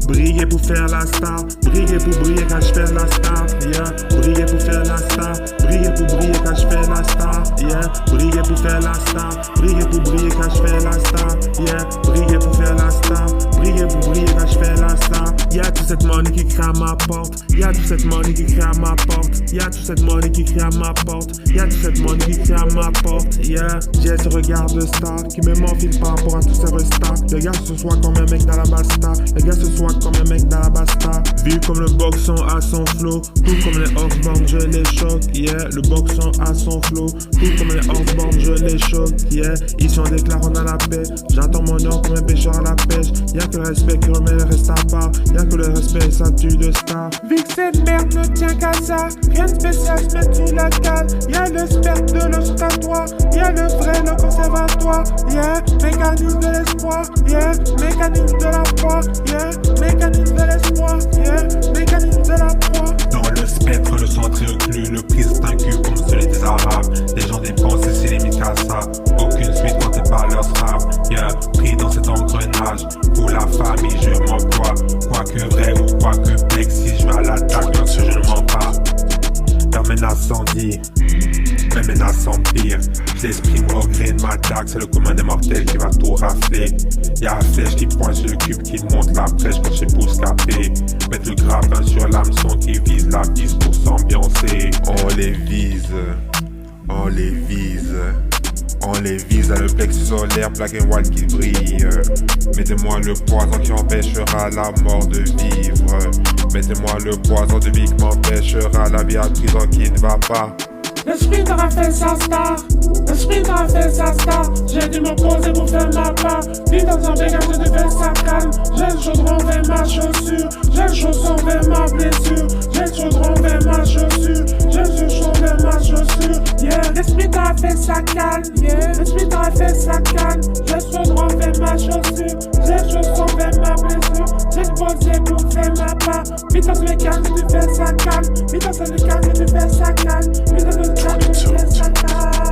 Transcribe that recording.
Briller pour faire la star, briller pour briller quand je fais la star, yeah. Briller pour faire la star, briller pour briller quand je fais la star, yeah. Briller pour faire la star, briller pour briller quand je fais la star, yeah. Briller pour faire la star, briller pour briller quand je fais la star. Y'a toute cette money qui crie à ma porte, y'a toute cette money qui crie à ma porte, y'a toute cette money qui crie à ma porte, y'a toute cette money qui crie à ma porte, yeah. J'ai ce regard de star qui me m'enfile par rapport à tous ces restats. Le gars ce soir comme un mec dans la basta, le gars ce soir comme un mec dans la basta. Vu comme le boxon a son flow, tout comme les off-born je les choque, yeah. Le boxon a son flow, tout comme les off-born je les choque, yeah. Ici on déclare on a la paix, j'attends mon heure comme un pêcheur à la pêche. Y'a que le respect qui remet le reste à part, y'a que le respect ça tue de star. Vu que cette merde ne tient qu'à ça, rien de spécial se met sous la cale. Y'a le sperme de l'ostratoire, y'a le vrai, le conservatoire, yeah. Mécanisme de l'espoir, yeah. Mécanisme de la foi, yeah. Mécanisme de l'espoir, yeah. Mécanisme de la foi. Dans le spectre, le centre est reclus, le prix c'est un cul comme celui des arabes. Les gens dépensent et c'est limite à ça. Aucune suite quand t'es pas leur rap, yeah. Pris dans cet engrenage, pour la famille je m'emploie. Quoi que vrai ou quoi que fake, si je vais à l'attaque, bien sûr je ne mens pas. Leur menace sans dire, mes menaces empire. Je l'exprime au gré de ma dague, c'est le commun des mortels qui va tout rafler. Y'a la flèche qui pointe sur le cube qui monte la brèche quand j'ai pousse capé. Mettre le grappin sur l'hameçon qui vise la bise pour s'ambiancer. On les vise, on les vise. On les vise à le plexus solaire, black and white qui brille. Mettez-moi le poison qui empêchera la mort de vivre. Mettez-moi le poison de vie qui m'empêchera la vie à prison qui ne va pas. L'esprit t'aura fait sa star, l'esprit t'aura fait sa star. J'ai dû me poser pour faire ma part. Vite dans un dégage de faire ça calme. J'ai le chaudron vers ma chaussure, j'ai le chausson vers ma blessure. J'ai le chaudron vers ma chaussure, j'ai le chaudron vers ma chaussure, yeah. L'esprit t'aura fait sa calme, yeah. L'esprit t'aura fait sa calme. J'ai le chaudron vers ma chaussure, j'ai le chausson vers ma blessure. J'ai posé pour faire ma part. Vite dans le calme, tu fais ça calme. Vite dans le calme, tu fais ça calme. Vite dans le calme, tu fais ça calme.